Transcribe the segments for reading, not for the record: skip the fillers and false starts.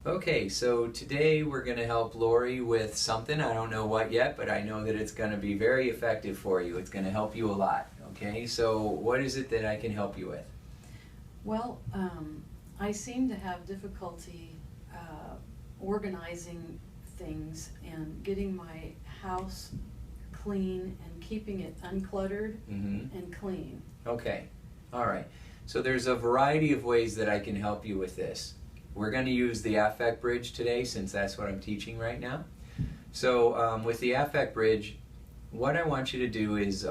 Okay, so today we're going to help Lori with something. I don't know what yet, but I know that it's going to be very effective for you. It's going to help you a lot. Okay, so what is it that I can help you with? Well, I seem to have difficulty organizing things and getting my house clean and keeping it uncluttered and clean. Okay, all right. So there's a variety of ways that I can help you with this. We're going to use the affect bridge today since that's what I'm teaching right now. So with the affect bridge, what I want you to do is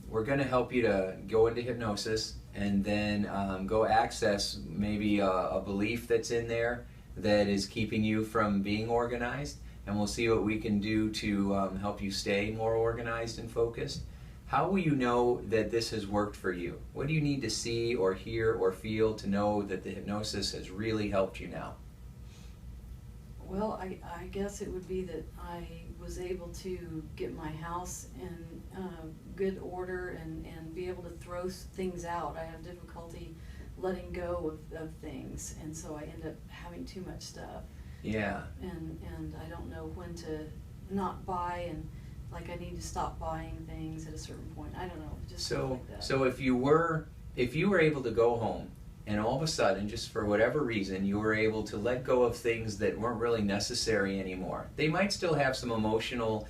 we're going to help you to go into hypnosis and then go access maybe a belief that's in there that is keeping you from being organized, and we'll see what we can do to help you stay more organized and focused. How will you know that this has worked for you? What do you need to see or hear or feel to know that the hypnosis has really helped you now? Well, I guess it would be that I was able to get my house in good order and be able to throw things out. I have difficulty letting go of things, and so I end up having too much stuff. Yeah. And I don't know when to not buy, and like I need to stop buying things at a certain point. I don't know, just stuff like that. So if you were able to go home and all of a sudden, just for whatever reason, you were able to let go of things that weren't really necessary anymore. They might still have some emotional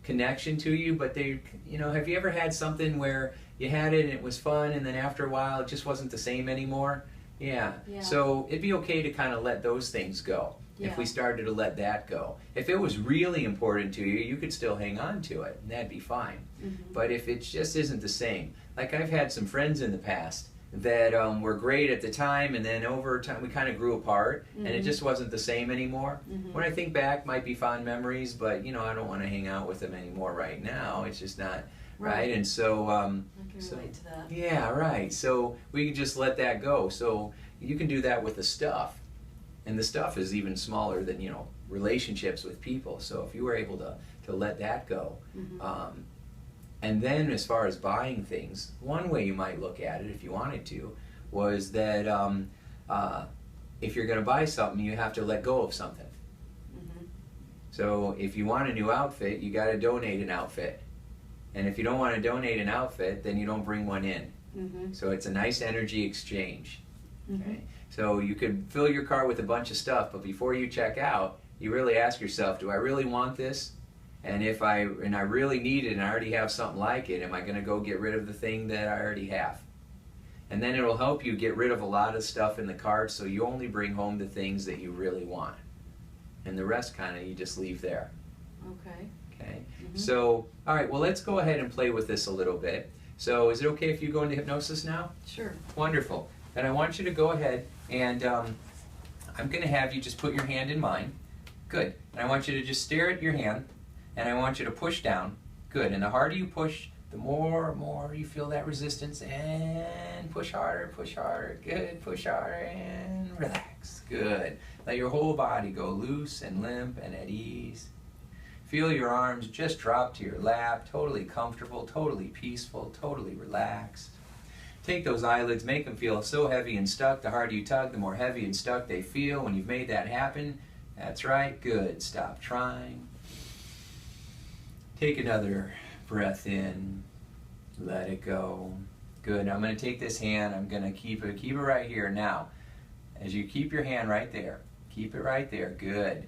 connection to you, but they, have you ever had something where you had it and it was fun, and then after a while it just wasn't the same anymore? Yeah. So it'd be okay to kind of let those things go. If we started to let that go. If it was really important to you, you could still hang on to it, and that'd be fine. But if it just isn't the same, like I've had some friends in the past that were great at the time, and then over time we kind of grew apart, and it just wasn't the same anymore. When I think back, might be fond memories, but I don't want to hang out with them anymore right now. It's just not right. And so I can relate to that. Yeah, right. So we can just let that go. So you can do that with the stuff. And the stuff is even smaller than, relationships with people. So if you were able to let that go. And then as far as buying things, one way you might look at it, if you wanted to, was that if you're going to buy something, you have to let go of something. So if you want a new outfit, you got to donate an outfit. And if you don't want to donate an outfit, then you don't bring one in. So it's a nice energy exchange. Okay? So you could fill your car with a bunch of stuff, but before you check out, you really ask yourself, do I really want this? And if I really need it and I already have something like it, am I going to go get rid of the thing that I already have? And then it'll help you get rid of a lot of stuff in the cart, so you only bring home the things that you really want. And the rest kind of you just leave there. Okay. Okay. So, all right, well, let's go ahead and play with this a little bit. So is it okay if you go into hypnosis now? Sure. Wonderful. Then I want you to go ahead and I'm going to have you just put your hand in mine. Good. And I want you to just stare at your hand, and I want you to push down. Good. And the harder you push, the more you feel that resistance, and push harder, push harder. Good. Push harder and relax. Good. Let your whole body go loose and limp and at ease. Feel your arms just drop to your lap, totally comfortable, totally peaceful, totally relaxed. Take those eyelids, make them feel so heavy and stuck. The harder you tug, the more heavy and stuck they feel. When you've made that happen, that's right, good. Stop trying. Take another breath in. Let it go. Good. Now I'm going to take this hand. I'm going to keep it right here. Now, as you keep your hand right there, keep it right there. Good.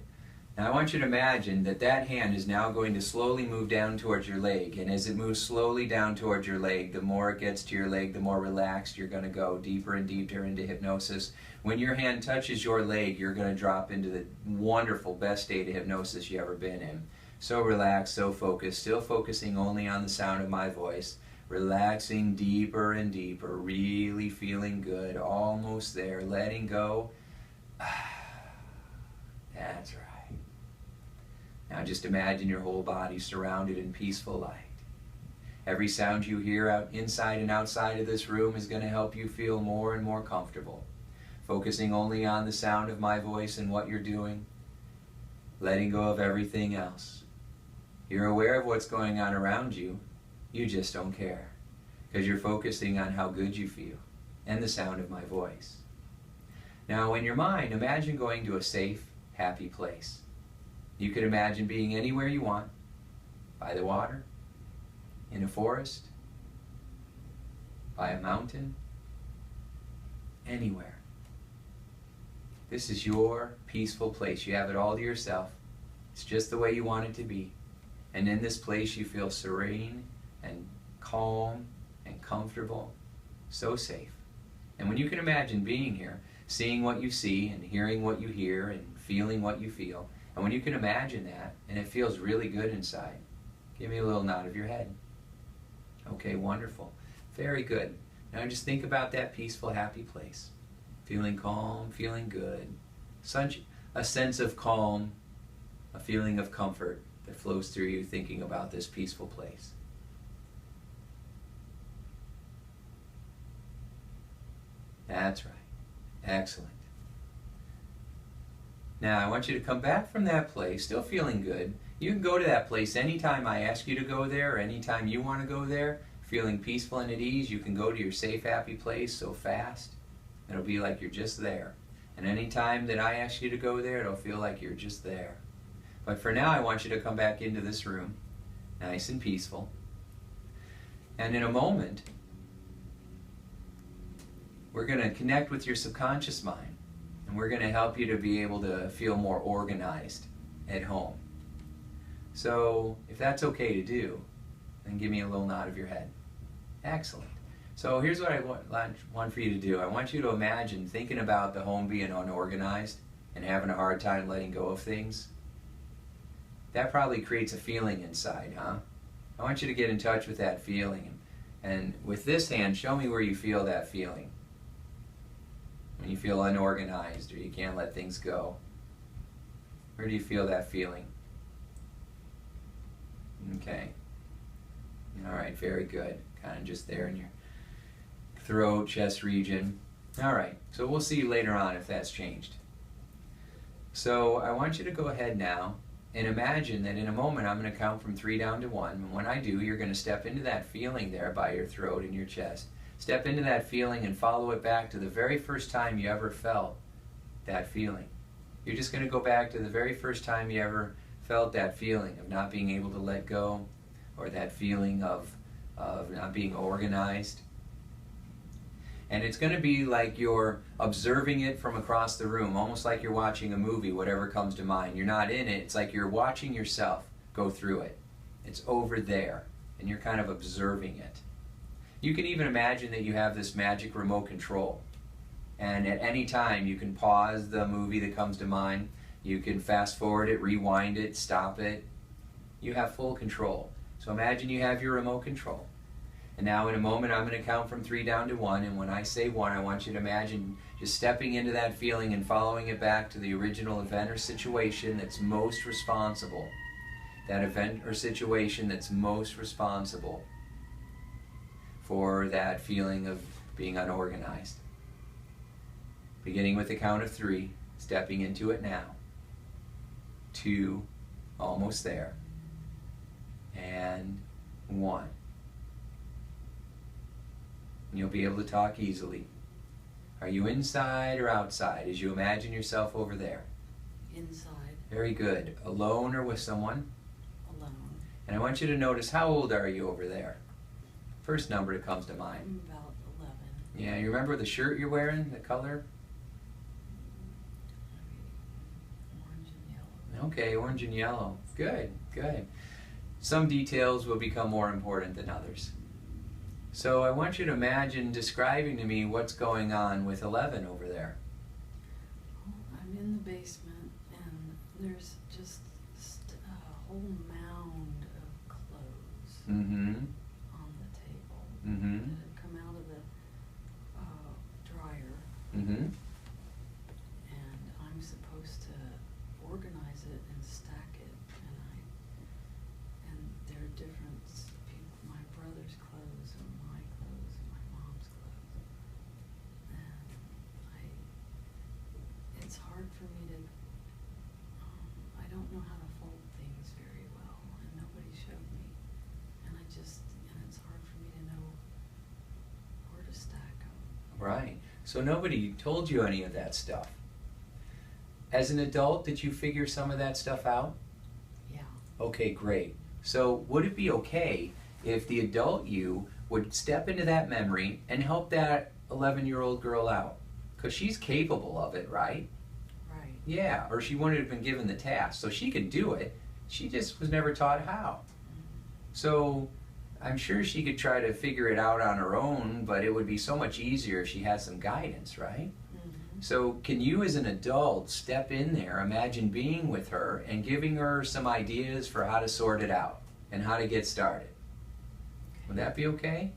Now I want you to imagine that that hand is now going to slowly move down towards your leg, and as it moves slowly down towards your leg, the more it gets to your leg, the more relaxed you're going to go deeper and deeper into hypnosis. When your hand touches your leg, you're going to drop into the wonderful, best state of hypnosis you've ever been in. So relaxed, so focused, still focusing only on the sound of my voice, relaxing deeper and deeper, really feeling good, almost there, letting go. That's right. Now just imagine your whole body surrounded in peaceful light. Every sound you hear out inside and outside of this room is going to help you feel more and more comfortable. Focusing only on the sound of my voice and what you're doing. Letting go of everything else. You're aware of what's going on around you. You just don't care. Because you're focusing on how good you feel and the sound of my voice. Now in your mind, imagine going to a safe, happy place. You could imagine being anywhere you want, by the water, in a forest, by a mountain, anywhere. This is your peaceful place. You have it all to yourself. It's just the way you want it to be. And in this place you feel serene and calm and comfortable, so safe. And when you can imagine being here, seeing what you see and hearing what you hear and feeling what you feel, and when you can imagine that and it feels really good inside, give me a little nod of your head. Okay, wonderful. Very good. Now just think about that peaceful, happy place. Feeling calm, feeling good. Such a sense of calm, a feeling of comfort that flows through you thinking about this peaceful place. That's right. Excellent. Now I want you to come back from that place, still feeling good. You can go to that place anytime I ask you to go there, or anytime you want to go there. Feeling peaceful and at ease, you can go to your safe, happy place so fast. It'll be like you're just there. And anytime that I ask you to go there, it'll feel like you're just there. But for now, I want you to come back into this room, nice and peaceful. And in a moment, we're going to connect with your subconscious mind. And we're going to help you to be able to feel more organized at home. So if that's okay to do, then give me a little nod of your head. Excellent. So here's what I want for you to do. I want you to imagine thinking about the home being unorganized and having a hard time letting go of things. That probably creates a feeling inside, huh? I want you to get in touch with that feeling. And with this hand, show me where you feel that feeling. When you feel unorganized or you can't let things go. Where do you feel that feeling? Okay. All right, very good. Kind of just there in your throat, chest region. All right, so we'll see later on if that's changed. So I want you to go ahead now and imagine that in a moment I'm going to count from 3 down to 1. And when I do, you're going to step into that feeling there by your throat and your chest. Step into that feeling and follow it back to the very first time you ever felt that feeling. You're just going to go back to the very first time you ever felt that feeling of not being able to let go, or that feeling of not being organized. And it's going to be like you're observing it from across the room, almost like you're watching a movie, whatever comes to mind. You're not in it. It's like you're watching yourself go through it. It's over there, and you're kind of observing it. You can even imagine that you have this magic remote control. And at any time, you can pause the movie that comes to mind. You can fast forward it, rewind it, stop it. You have full control. So imagine you have your remote control. And now in a moment I'm going to count from 3 down to 1, and when I say 1, I want you to imagine just stepping into that feeling and following it back to the original event or situation that's most responsible. That event or situation that's most responsible for that feeling of being unorganized. Beginning with the count of 3, stepping into it now. 2, almost there. And 1. And you'll be able to talk easily. Are you inside or outside as you imagine yourself over there? Inside. Very good. Alone or with someone? Alone. And I want you to notice, how old are you over there? First number that comes to mind. I'm about 11. Yeah, you remember the shirt you're wearing, the color? Orange and yellow. Okay, orange and yellow. Good, good. Some details will become more important than others. So I want you to imagine describing to me what's going on with 11 over there. Well, I'm in the basement, and there's just a whole mound of clothes on the table that had come out of the dryer. And I'm supposed to organize it and stack it, and there are different people, my brother's clothes and my clothes and my mom's clothes, and it's hard for me to, I don't know how to fold things very well, and nobody showed me, and it's hard for me to know where to stack them. Right. So nobody told you any of that stuff. As an adult, did you figure some of that stuff out? Yeah. Okay, great. So would it be okay if the adult you would step into that memory and help that 11-year-old girl out? Because she's capable of it, right? Right. Yeah, or she wouldn't have been given the task. So she could do it. She just was never taught how. So I'm sure she could try to figure it out on her own, but it would be so much easier if she had some guidance, right? So can you as an adult step in there, imagine being with her and giving her some ideas for how to sort it out and how to get started? Would that be okay?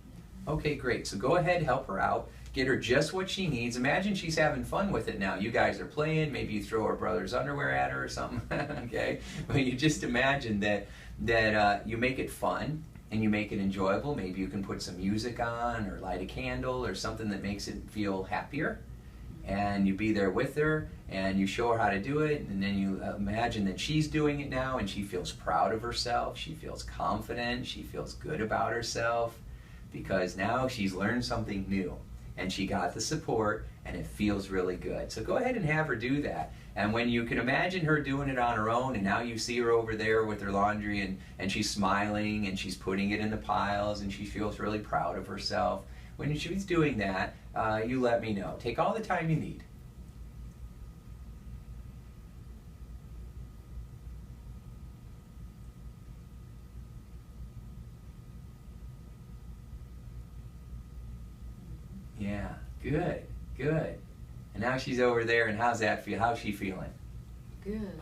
Okay, great. So go ahead, help her out, get her just what she needs. Imagine she's having fun with it now. You guys are playing, maybe you throw her brother's underwear at her or something, okay? But you just imagine that you make it fun and you make it enjoyable. Maybe you can put some music on or light a candle or something that makes it feel happier. And you be there with her and you show her how to do it, and then you imagine that she's doing it now and she feels proud of herself, she feels confident, she feels good about herself because now she's learned something new and she got the support and it feels really good. So go ahead and have her do that. And when you can imagine her doing it on her own and now you see her over there with her laundry and she's smiling and she's putting it in the piles and she feels really proud of herself, when she's doing that, you let me know. Take all the time you need. Yeah, good, good. And now she's over there, and how's that feel? How's she feeling? Good.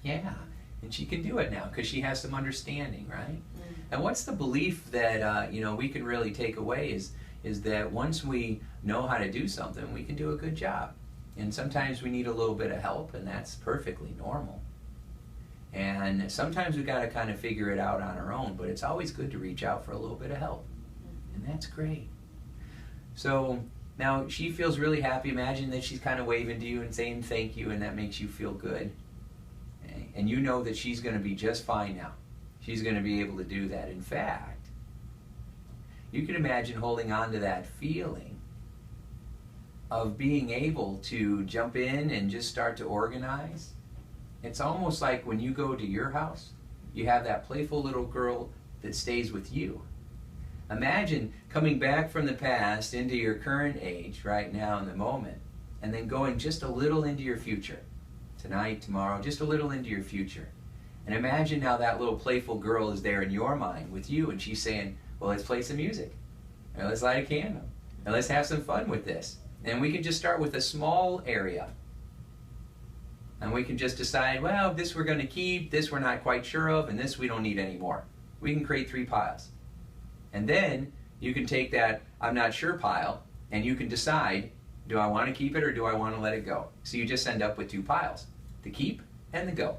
Yeah, and she can do it now because she has some understanding, right? Mm. And what's the belief that we can really take away is that once we know how to do something, we can do a good job. And sometimes we need a little bit of help, and that's perfectly normal. And sometimes we got to kind of figure it out on our own, but it's always good to reach out for a little bit of help. And that's great. So now she feels really happy. Imagine that she's kind of waving to you and saying thank you, and that makes you feel good. Okay? And you know that she's going to be just fine now. She's going to be able to do that. In fact, you can imagine holding on to that feeling of being able to jump in and just start to organize. It's almost like when you go to your house, you have that playful little girl that stays with you. Imagine coming back from the past into your current age right now in the moment, and then going just a little into your future. Tonight, tomorrow, just a little into your future. And imagine now that little playful girl is there in your mind with you, and she's saying, well, let's play some music, and let's light a candle, and let's have some fun with this. And we can just start with a small area. And we can just decide, well, this we're going to keep, this we're not quite sure of, and this we don't need anymore. We can create 3 piles. And then you can take that I'm not sure pile, and you can decide, do I want to keep it or do I want to let it go? So you just end up with 2 piles, the keep and the go.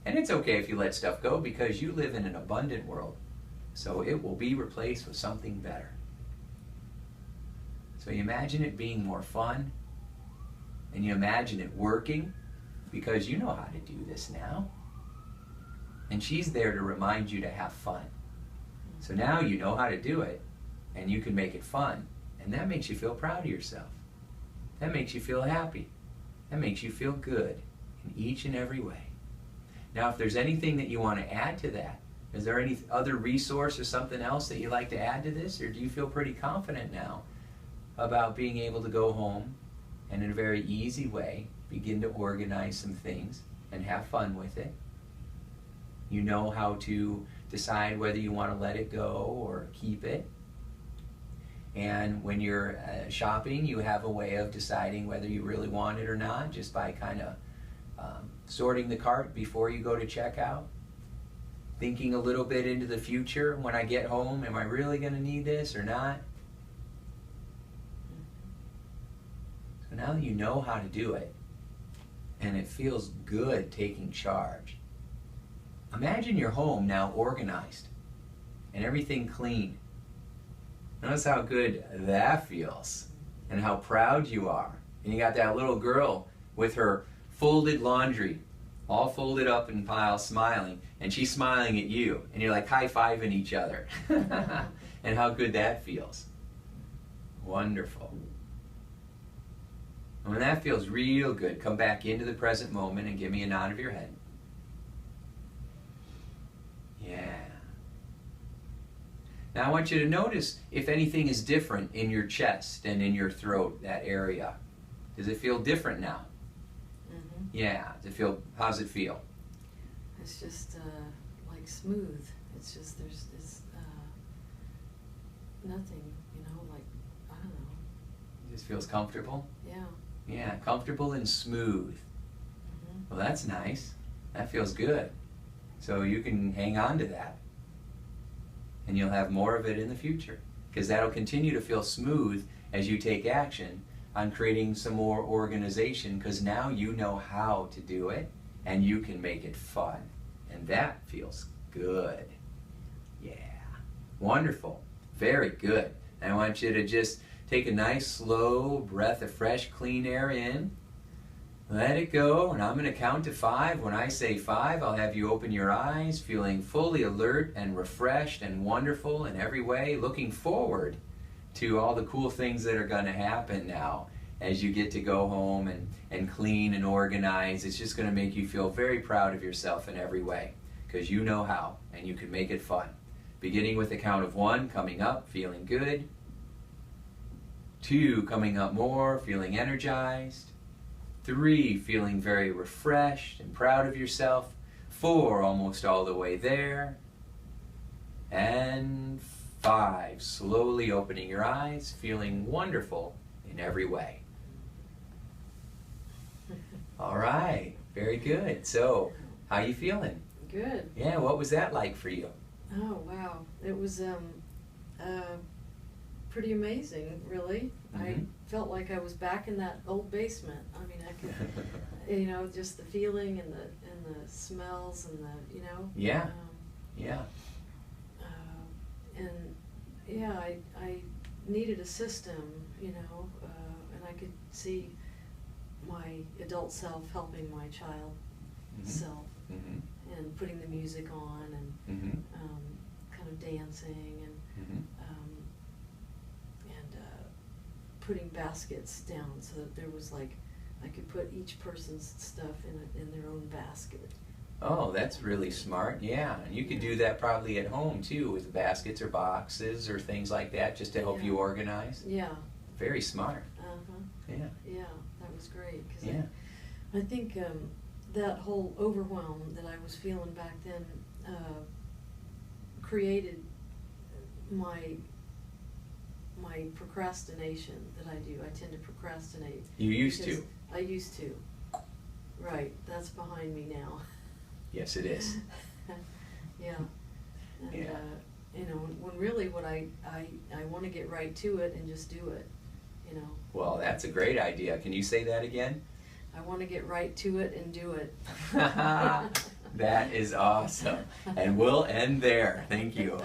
And it's okay if you let stuff go because you live in an abundant world. So it will be replaced with something better. So you imagine it being more fun, and you imagine it working because you know how to do this now. And she's there to remind you to have fun. So now you know how to do it, and you can make it fun. And that makes you feel proud of yourself. That makes you feel happy. That makes you feel good in each and every way. Now, if there's anything that you want to add to that, is there any other resource or something else that you'd like to add to this? Or do you feel pretty confident now about being able to go home and in a very easy way begin to organize some things and have fun with it? You know how to decide whether you want to let it go or keep it. And when you're shopping, you have a way of deciding whether you really want it or not, just by kind of sorting the cart before you go to checkout. Thinking a little bit into the future. When I get home, am I really going to need this or not? So now that you know how to do it, and it feels good taking charge, imagine your home now organized and everything clean. Notice how good that feels and how proud you are. And you got that little girl with her folded laundry, all folded up in piles, smiling, and she's smiling at you, and you're like high-fiving each other. And how good that feels. Wonderful. And when that feels real good, come back into the present moment and give me a nod of your head. Yeah. Now I want you to notice if anything is different in your chest and in your throat, that area. Does it feel different now? Mm-hmm. Yeah. How's it feel? It's just like smooth. It's just it's nothing, like, I don't know. It just feels comfortable? Yeah. Yeah, comfortable and smooth. Mm-hmm. Well, that's nice. That feels good. So you can hang on to that. And you'll have more of it in the future. Because that'll continue to feel smooth as you take action on creating some more organization, because now you know how to do it and you can make it fun. And that feels good. Yeah. Wonderful. Very good. And I want you to just take a nice slow breath of fresh, clean air in. Let it go, and I'm going to count to 5. When I say 5, I'll have you open your eyes, feeling fully alert and refreshed and wonderful in every way, looking forward to all the cool things that are going to happen now as you get to go home and clean and organize. It's just going to make you feel very proud of yourself in every way, because you know how, and you can make it fun. Beginning with the count of 1, coming up, feeling good. 2, coming up more, feeling energized. 3, feeling very refreshed and proud of yourself. 4, almost all the way there. And 5, slowly opening your eyes, feeling wonderful in every way. All right, very good. So, how you feeling? Good. Yeah, what was that like for you? Oh, wow. It was pretty amazing, really. Mm-hmm. I felt like I was back in that old basement. I mean, I could, just the feeling and the smells and the, Yeah. Yeah. And yeah, I needed a system, and I could see my adult self helping my child self, and putting the music on and kind of dancing and putting baskets down so that there was like, I could put each person's stuff in their own basket. Oh, that's really smart. Yeah, and you could do that probably at home too, with baskets or boxes or things like that, just to help you organize. Yeah. Very smart. Yeah. Yeah, that was great. Cause Yeah. I think that whole overwhelm that I was feeling back then created my procrastination that I do. I tend to procrastinate. You used to. I used to. Right. That's behind me now. Yes, it is. Yeah. And, Yeah. when really what I want to get right to it and just do it, Well, that's a great idea. Can you say that again? I want to get right to it and do it. That is awesome. And we'll end there. Thank you.